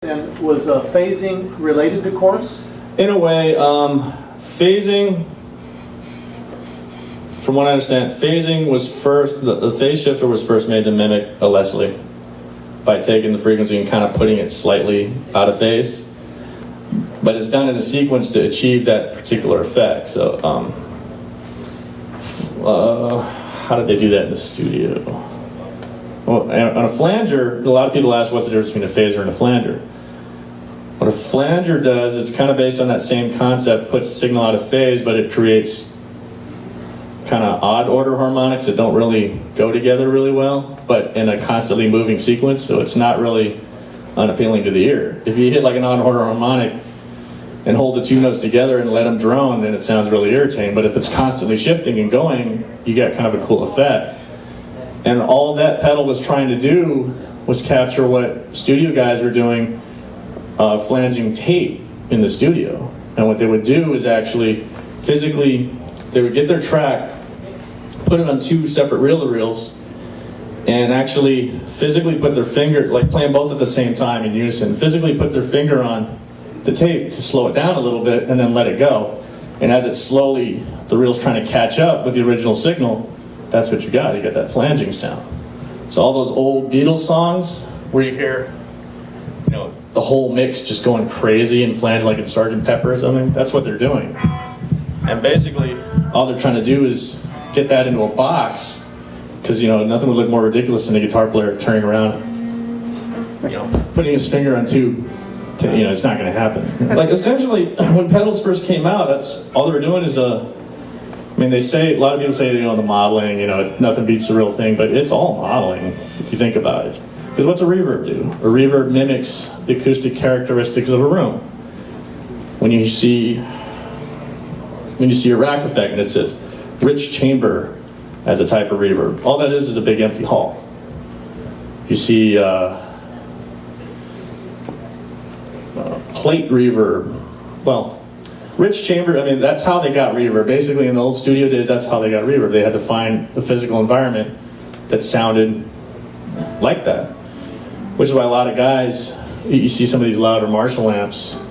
And was phasing related to chorus? In a way, phasing, from what I understand, phasing was first, the phase shifter was first made to mimic a Leslie by taking the frequency and kind of putting it slightly out of phase. But it's done in a sequence to achieve that particular effect. So, how did they do that in the studio? Well, on a flanger, a lot of people ask what's the difference between a phaser and a flanger. What a flanger does, it's kind of based on that same concept, puts the signal out of phase, but it creates kind of odd order harmonics that don't really go together really well, but in a constantly moving sequence, so it's not really unappealing to the ear. If you hit like an odd order harmonic and hold the two notes together and let them drone, then it sounds really irritating, but if it's constantly shifting and going, you get kind of a cool effect. And all that pedal was trying to do was capture what studio guys were doing, flanging tape in the studio. And what they would do is actually physically, they would get their track, put it on two separate reel-to-reels, and actually physically put their finger, like playing both at the same time in unison, physically put their finger on the tape to slow it down a little bit and then let it go. And as it slowly, the reel's trying to catch up with the original signal, that's what you got that flanging sound. So all those old Beatles songs where you hear, you know, the whole mix just going crazy and flange like in Sgt. Pepper or something, that's what they're doing. And basically, all they're trying to do is get that into a box, because, you know, nothing would look more ridiculous than a guitar player turning around, you know, putting his finger on two, you know, it's not going to happen. Like, essentially, when pedals first came out, that's all they were doing is I mean, they say, a lot of people say, you know, the modeling, you know, nothing beats the real thing, but it's all modeling, if you think about it. Because what's a reverb do? A reverb mimics the acoustic characteristics of a room. When you see a rack effect and it says rich chamber as a type of reverb, all that is a big empty hall. You see plate reverb, well, rich chamber, I mean, that's how they got reverb. Basically, in the old studio days, that's how they got reverb. They had to find a physical environment that sounded like that. Which is why a lot of guys, you see some of these louder Marshall amps,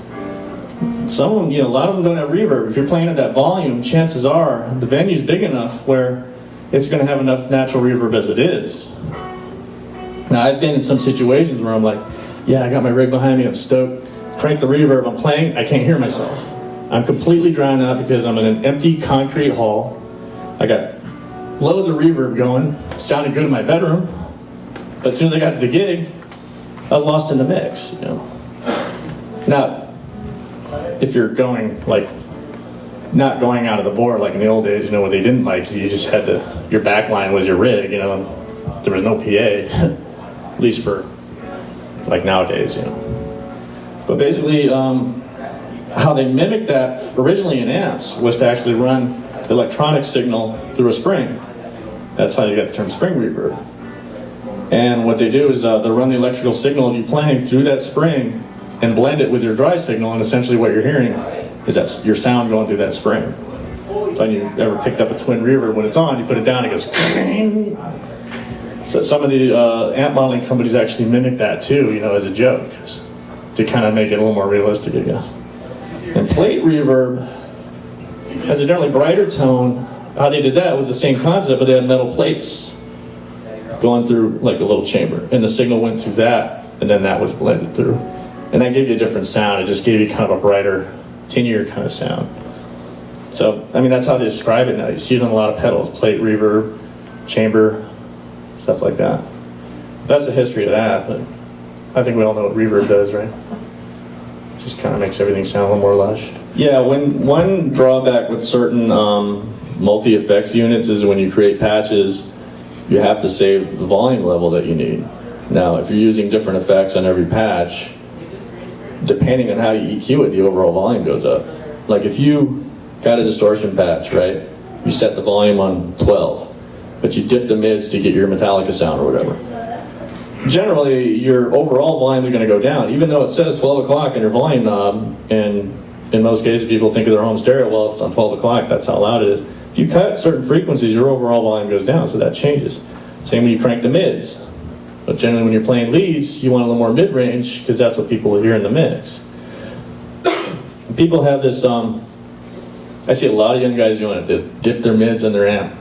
some of them, you know, a lot of them don't have reverb. If you're playing at that volume, chances are the venue's big enough where it's going to have enough natural reverb as it is. Now, I've been in some situations where I'm like, yeah, I got my rig behind me, I'm stoked, crank the reverb, I'm playing, I can't hear myself. I'm completely drowned out because I'm in an empty concrete hall. I got loads of reverb going, sounded good in my bedroom, but as soon as I got to the gig, I was lost in the mix, you know. Now, if you're going, like, not going out of the board like in the old days, you know, what they didn't like, you just had to, your back line was your rig, you know, there was no PA, at least for, like, nowadays, you know. But basically, how they mimicked that originally in amps was to actually run the electronic signal through a spring. That's how you got the term spring reverb. And what they do is they run the electrical signal of you playing through that spring and blend it with your dry signal, and essentially what you're hearing is that your sound going through that spring. So when you ever picked up a twin reverb, when it's on, you put it down, it goes so some of the amp modeling companies actually mimic that too, you know, as a joke, to kind of make it a little more realistic, I guess. And plate reverb has a generally brighter tone. How they did that was the same concept, but they had metal plates going through like a little chamber, and the signal went through that, and then that was blended through. And that gave you a different sound. It just gave you kind of a brighter, tinier kind of sound. So, I mean, that's how they describe it now. You see it on a lot of pedals, plate reverb, chamber, stuff like that. That's the history of that, but I think we all know what reverb does, right? Just kind of makes everything sound a little more lush. Yeah, one drawback with certain multi-effects units is when you create patches, you have to save the volume level that you need. Now, if you're using different effects on every patch, depending on how you EQ it, the overall volume goes up. Like if you got a distortion patch, right? You set the volume on 12, but you dip the mids to get your Metallica sound or whatever. Generally, your overall volumes are going to go down, even though it says 12 o'clock in your volume knob, and in most cases people think of their home stereo, well, if it's on 12 o'clock, that's how loud it is. If you cut certain frequencies, your overall volume goes down, so that changes. Same when you crank the mids. But generally when you're playing leads, you want a little more mid-range because that's what people will hear in the mix. People have this, I see a lot of young guys doing it. They dip their mids in their amp.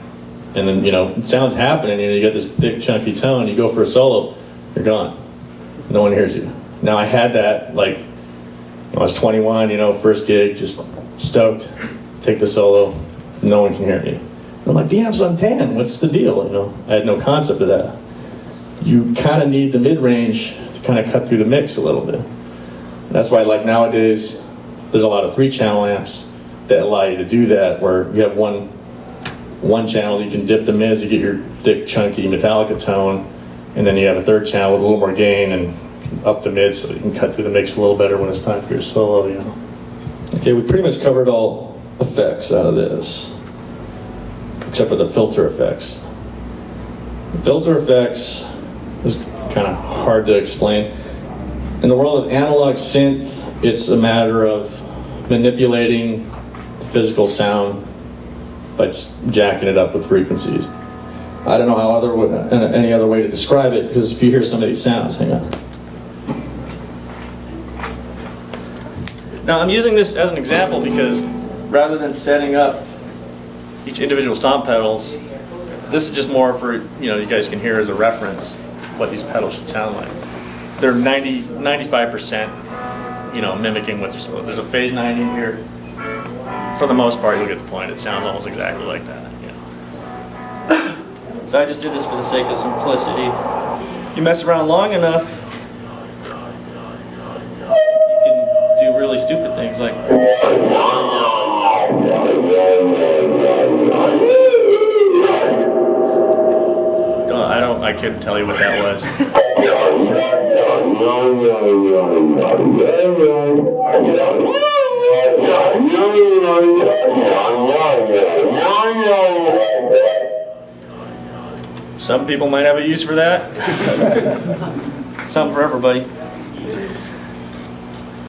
And then, it sounds happening, you get this thick, chunky tone, you go for a solo, you're gone. No one hears you. Now I had that, like, I was 21, first gig, just stoked, take the solo, no one can hear me. And I'm like, the amp's on 10, what's the deal? I had no concept of that. You kind of need the mid-range to kind of cut through the mix a little bit. That's why, like, nowadays, there's a lot of 3-channel amps that allow you to do that, where you have one channel, you can dip the mids, you get your thick, chunky Metallica tone, and then you have a 3rd channel with a little more gain and up the mids so you can cut through the mix a little better when it's time for your solo, Okay, we pretty much covered all effects out of this, except for the filter effects. The filter effects is kind of hard to explain. In the world of analog synth, it's a matter of manipulating the physical sound by just jacking it up with frequencies. I don't know how any other way to describe it, because if you hear some of these sounds, hang on. Now I'm using this as an example because rather than setting up each individual stomp pedals, this is just more for, you guys can hear as a reference what these pedals should sound like. They're 95%, mimicking what they're supposed to. There's a phase 90 in here. For the most part, you'll get the point. It sounds almost exactly like that. So I just did this for the sake of simplicity. You mess around long enough, you can do really stupid things like. I couldn't tell you what that was. Some people might have a use for that. Something for everybody.